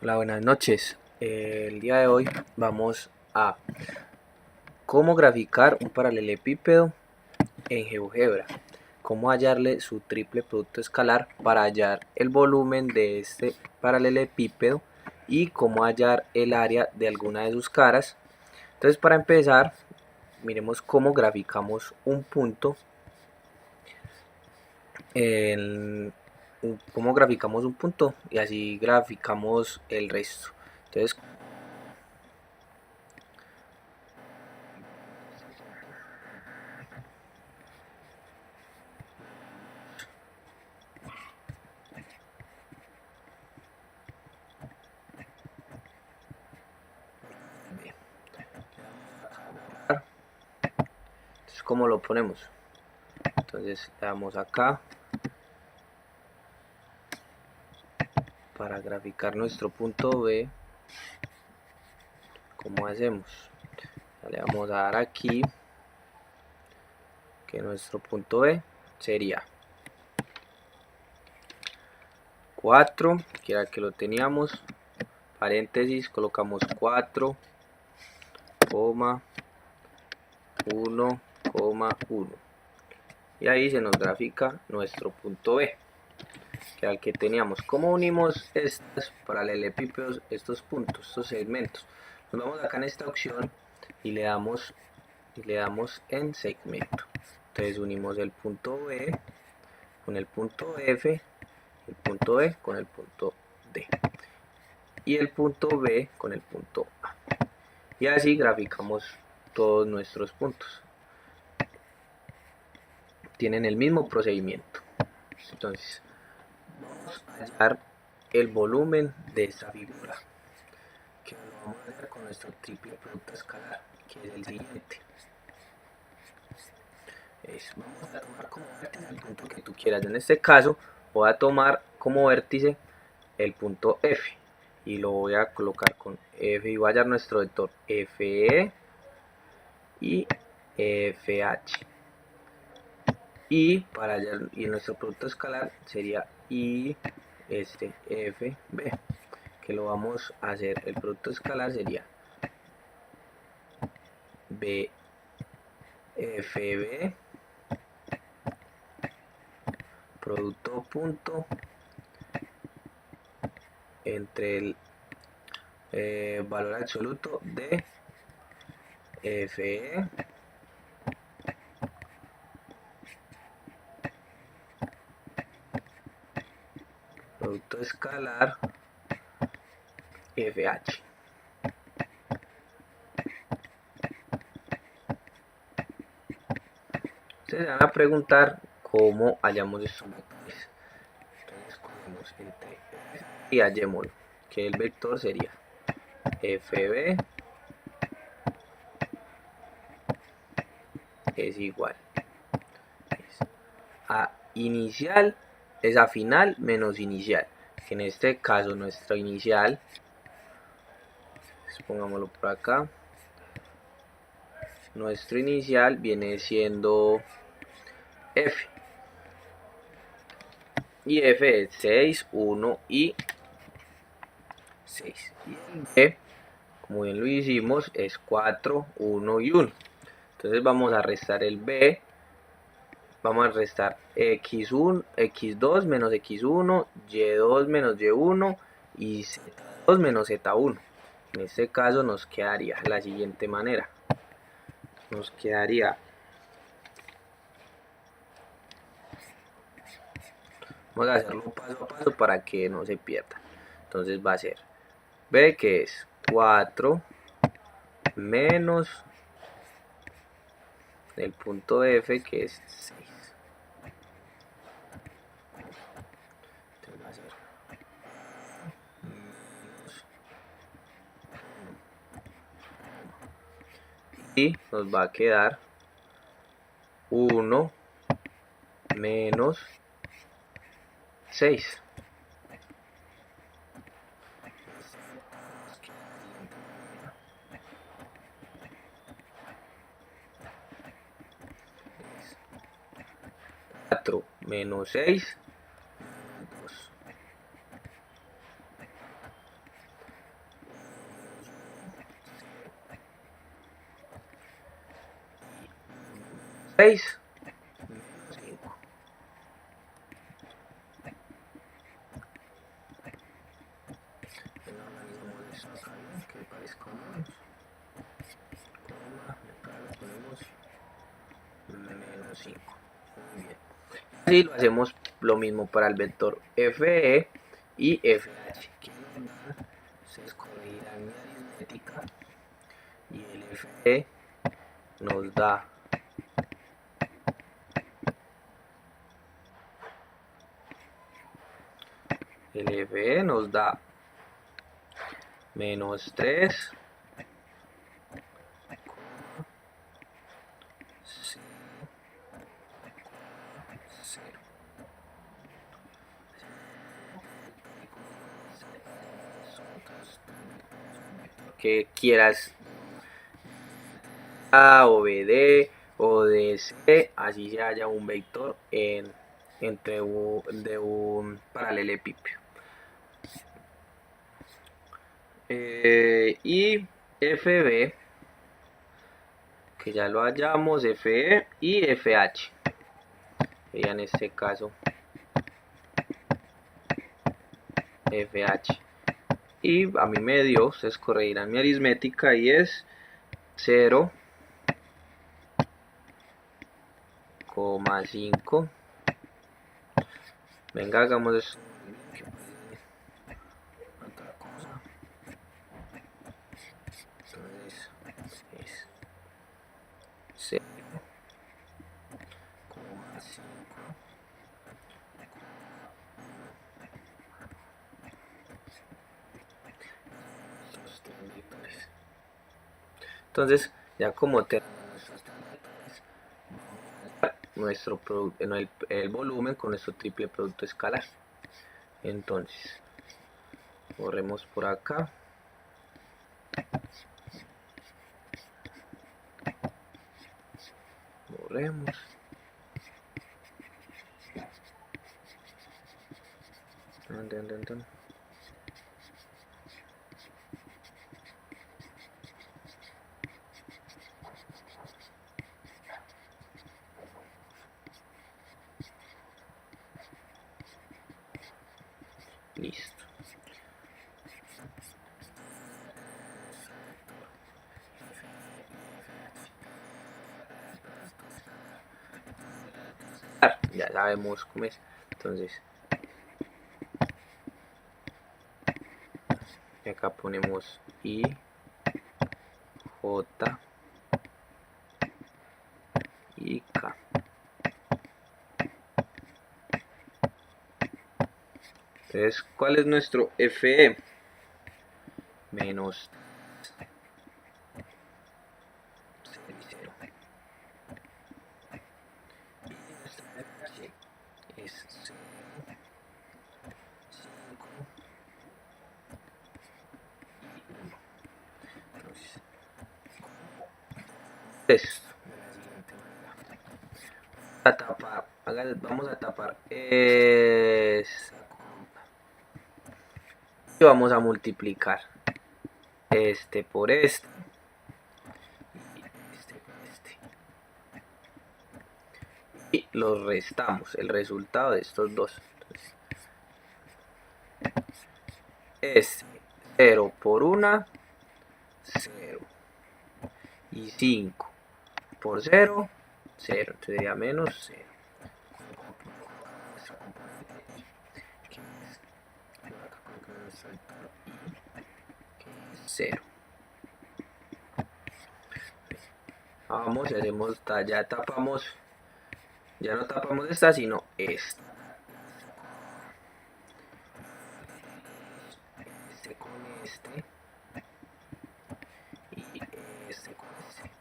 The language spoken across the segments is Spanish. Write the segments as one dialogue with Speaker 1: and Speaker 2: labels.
Speaker 1: Hola, buenas noches. El día de hoy vamos a cómo graficar un paralelepípedo en GeoGebra, cómo hallarle su triple producto escalar para hallar el volumen de este paralelepípedo y cómo hallar el área de alguna de sus caras. Entonces, para empezar, miremos cómo graficamos un punto en cómo graficamos un punto y así graficamos el resto. Entonces, ¿cómo lo ponemos? Entonces le damos acá para graficar nuestro punto B. ¿Cómo hacemos? Le vamos a dar aquí que nuestro punto B sería 4, que era que lo teníamos, paréntesis, colocamos 4, 1, 1, y ahí se nos grafica nuestro punto B, que era el que teníamos. ¿Cómo unimos estos paralelepípedos, estos puntos, estos segmentos? Nos vamos acá en esta opción y le damos en segmento. Entonces unimos el punto B con el punto F, el punto E con el punto D y el punto B con el punto A, y así graficamos todos nuestros puntos. Tienen el mismo procedimiento. Entonces vamos a hallar el volumen de esta figura, que lo vamos a hacer con nuestro triple producto escalar, que es el siguiente. Vamos a tomar como vértice el punto que tú quieras. En este caso voy a tomar como vértice el punto F y lo voy a colocar con F y voy a hallar nuestro vector FE y FH, y nuestro producto escalar sería FB, que lo vamos a hacer. El producto escalar sería BFB producto punto entre el valor absoluto de FE producto escalar FH. Ustedes van a preguntar cómo hallamos estos vectores. Entonces cogemos entre F y hallémoslo, que el vector sería FB es igual a inicial es a final menos inicial, que en este caso nuestro inicial, pongámoslo por acá, nuestro inicial viene siendo F, y F es 6, 1 y 6, y el B, como bien lo hicimos, es 4, 1 y 1. Entonces vamos a restar el B, vamos a restar x1, x2 menos x1, y2 menos y1 y z2 menos z1. En este caso nos quedaría de la siguiente manera. Nos quedaría, vamos a hacerlo paso a paso para que no se pierda. Entonces va a ser B, que es 4 menos el punto F, que es 6. Entonces va a ser y nos va a quedar 1 menos 6. Menos 6, 6 menos 5. Organizamos esto acá bien, que parezca menos. Coma, y acá lo ponemos menos 5. Muy bien. Así lo hacemos lo mismo para el vector FE y FH, que se escogerá en mi aritmética, y el FE nos da menos 3, 0. Que quieras A o BD o de C, así se haya un vector de un paralelepípedo. Y FB, que ya lo hallamos, FE y FH. Y en este caso FH. Y a mí me dio, ustedes corregirán mi aritmética, y es 0,5. Venga, hagamos esto. Otra cosa. Entonces es 0,5. Entonces, ya como nuestro el volumen con nuestro triple producto escalar. Entonces, borremos por acá. Borremos. Listo. Ya sabemos cómo es. Entonces, acá ponemos I, J y K. Entonces, ¿cuál es nuestro FE? Menos 0. Y nuestra FH es 0, 5 y 1. Entonces, esto de la siguiente manera. Vamos a tapar esa columna. Y vamos a multiplicar este por este y este por este. Y los restamos, el resultado de estos dos. Entonces, este 0 por 1, 0. Y 5 por 0, 0. Entonces sería menos 0. Nuestro componente I, que es, acá colocamos nuestro vector I, que es 0. Vamos y hacemos, ya tapamos, ya no tapamos esta, sino esta. Este con este y este con este.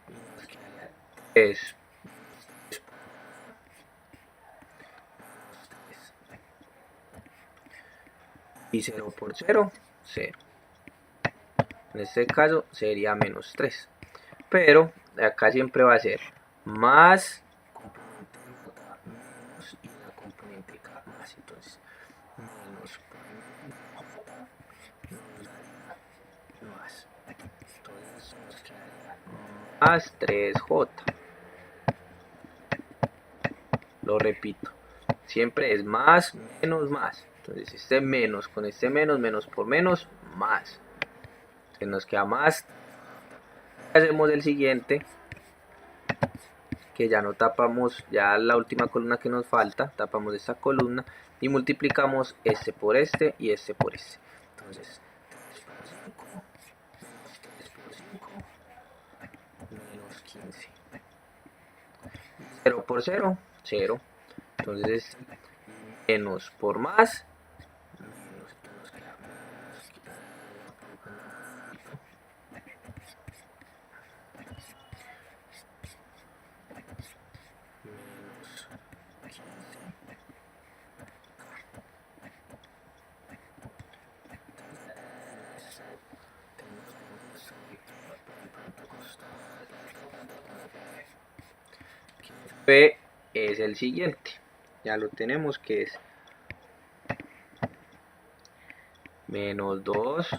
Speaker 1: Y nos quedaría 3. Y 0 por 0, 0. En este caso sería menos 3. Pero acá siempre va a ser más componente de J menos y la componente K más. Entonces, menos J nos daría más. Entonces nos quedaría más 3J. Lo repito, siempre es más, menos, más. Entonces este menos con este menos, menos por menos, más. Se nos queda más. Hacemos el siguiente, que ya no tapamos, ya la última columna que nos falta, tapamos esta columna y multiplicamos este por este y este por este. Entonces, 3 por 5 menos 15. 0 por 0, 0. Entonces, menos por más, menos, nos queda menos 15. P es el siguiente, ya lo tenemos, que es menos 2,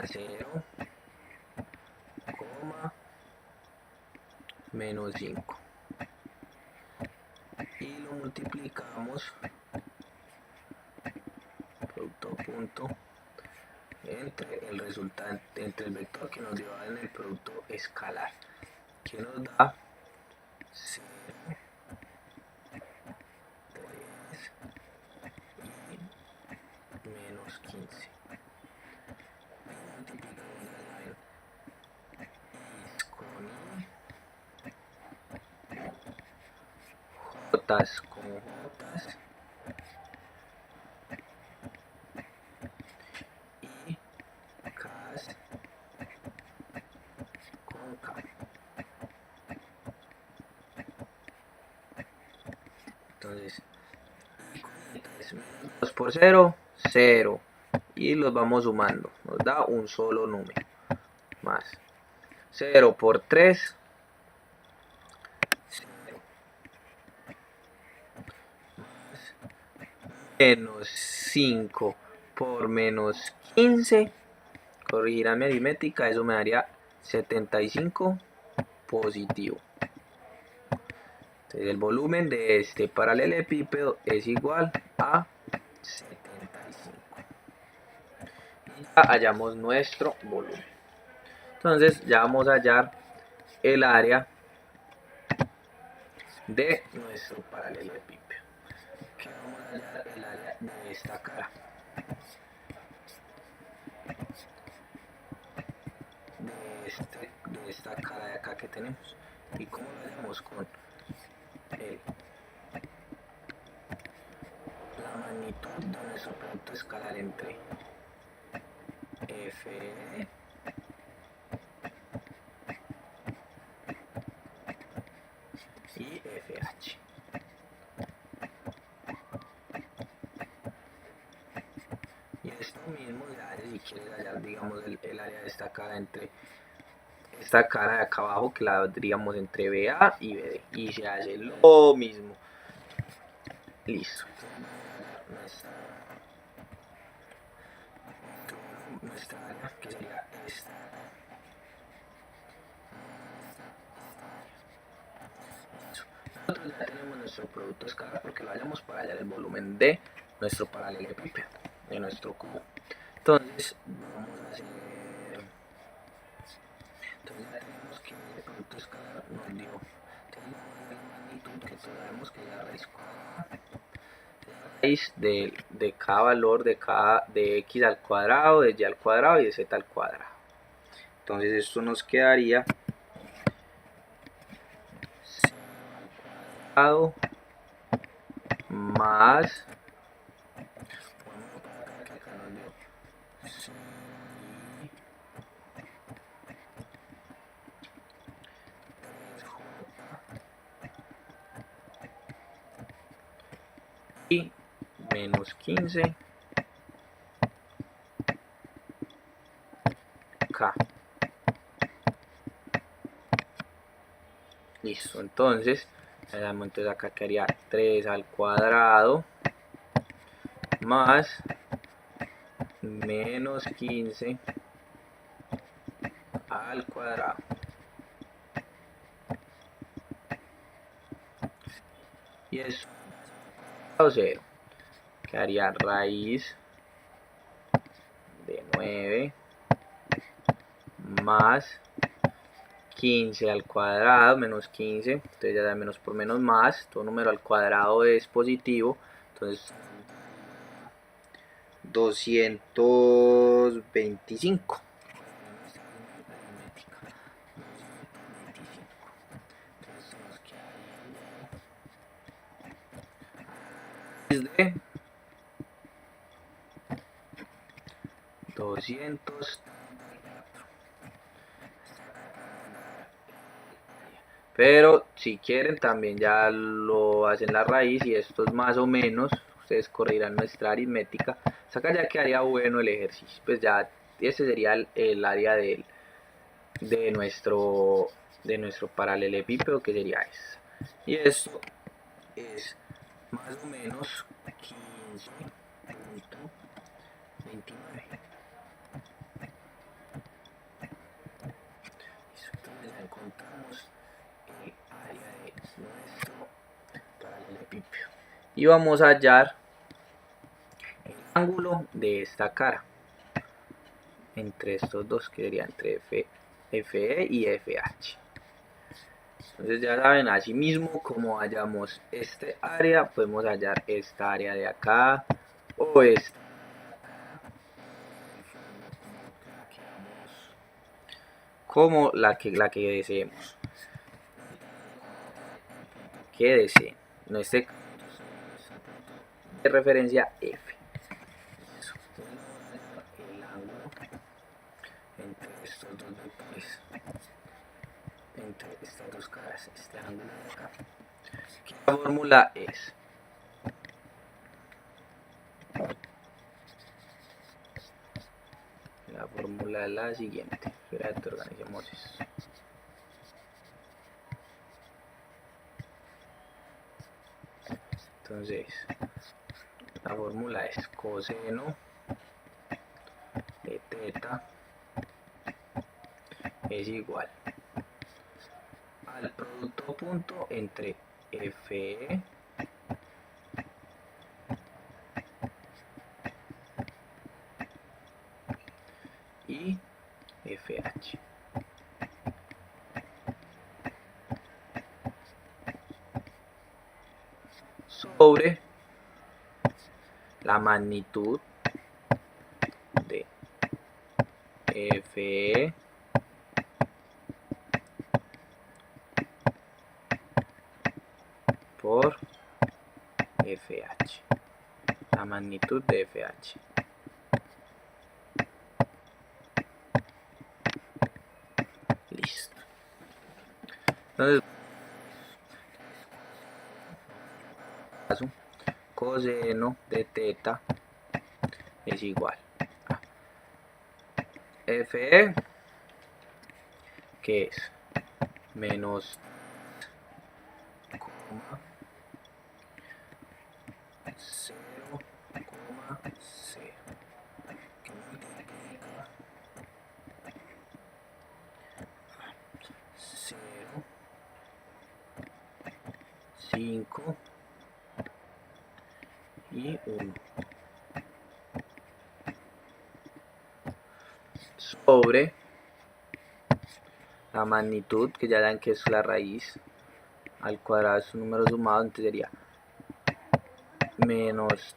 Speaker 1: 0, menos 5, y lo multiplicamos producto punto entre el resultante, entre el vector que nos dio en el producto escalar, que nos da 0, 3 y menos 15. Jotas con jotas y Ks con K. Entonces, 2 por 0, 0. Y los vamos sumando. Nos da un solo número. Más 0 por 3, 0. Menos 5 por menos 15. Corregir a mi aritmética, eso me daría 75 positivo. Entonces el volumen de este paralelepípedo es igual a 75. Y ya hallamos nuestro volumen. Entonces ya vamos a hallar el área de nuestro paralelepípedo. Que vamos a hallar el área de esta cara. De esta cara de acá que tenemos. ¿Y cómo lo hacemos? Con la magnitud de nuestro producto escalar entre F y FH. Y esto mismo ya si quieres hallar, digamos, el área destacada entre esta cara de acá abajo, que la diríamos entre BA y BD, y se hace lo mismo. Listo. Nuestra área, que sería esta. Nosotros ya tenemos nuestro producto escalar porque lo hallamos para hallar el volumen de nuestro paralelepípedo, de nuestro cubo. Entonces, vamos a hacer. Entonces ya tenemos que el producto escalar nos dio. Entonces vamos a ver la magnitud, que sabemos que es la raíz cuadrada. La raíz de cada valor de x al cuadrado, de y al cuadrado y de z al cuadrado. Entonces esto nos quedaría c al cuadrado más y menos 15 K. Listo, entonces acá quedaría 3 al cuadrado más menos 15 al cuadrado. y es 0. Quedaría raíz de 9 más 15 al cuadrado menos 15, entonces ya da menos por menos más, todo número al cuadrado es positivo, entonces 225. De 200, pero si quieren también ya lo hacen la raíz y esto es más o menos, ustedes corregirán nuestra aritmética, acá ya quedaría bueno el ejercicio, pues ya ese sería el área de nuestro paralelepípedo, que sería esa, y esto es más o menos 15.29. Entonces ya encontramos el área de nuestro paralelepípedo y vamos a hallar el ángulo de esta cara entre estos dos, que sería entre FE y FH. Entonces ya saben, así mismo como hallamos este área, podemos hallar esta área de acá o esta, como la que deseemos, que deseen. En este de referencia F. El ángulo entre estos dos vectores, entre estas dos caras, este ángulo de acá. La fórmula es la siguiente. Espérate, organicemos eso. Entonces, la fórmula es coseno de teta es igual al producto punto entre FE y FH. Sobre la magnitud de FE por FH. La magnitud de FH. Listo. Entonces, coseno de teta es igual a FE, que es menos 0,0, que multiplica 0, 5 y 1 sobre la magnitud, que ya dan que es la raíz al cuadrado de su número sumado, entonces sería menos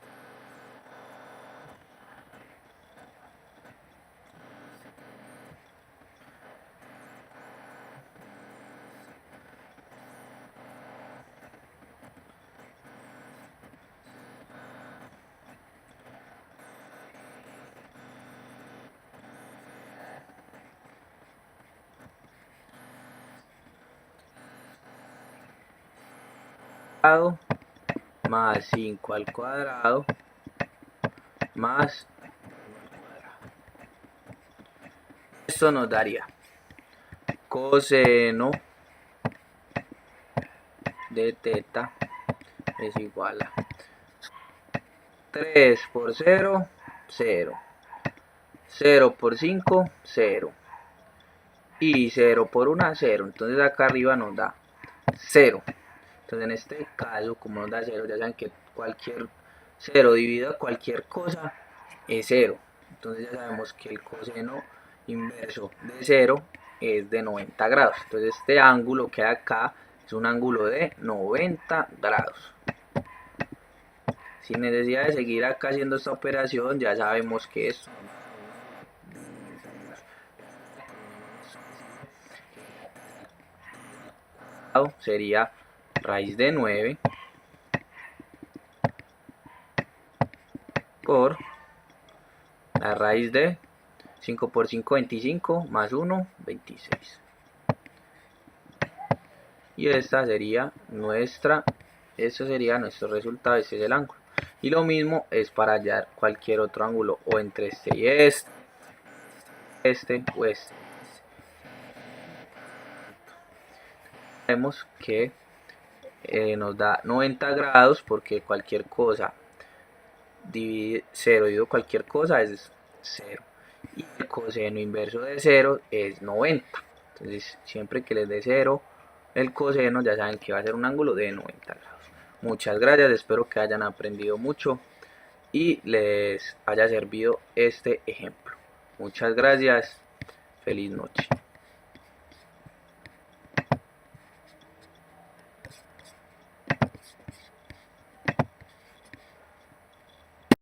Speaker 1: más 5 al cuadrado más 1 al cuadrado. Esto nos daría coseno de teta es igual a 3 por 0, 0. 0 por 5, 0. Y 0 por 1, 0. Entonces acá arriba nos da 0. Entonces en este caso, como nos da 0, ya saben que cualquier 0 dividido a cualquier cosa es 0. Entonces ya sabemos que el coseno inverso de 0 es de 90 grados. Entonces este ángulo que hay acá es un ángulo de 90 grados. Sin necesidad de seguir acá haciendo esta operación, ya sabemos que es sería raíz de 9 por la raíz de 5 por 5, 25, más 1, 26. Y esta sería nuestro resultado, este es el ángulo. Y lo mismo es para hallar cualquier otro ángulo, o entre este y este o este. Vemos que nos da 90 grados porque cualquier cosa, 0 dividido cualquier cosa es 0. Y el coseno inverso de 0 es 90. Entonces siempre que les dé 0 el coseno, ya saben que va a ser un ángulo de 90 grados. Muchas gracias, espero que hayan aprendido mucho y les haya servido este ejemplo. Muchas gracias, feliz noche.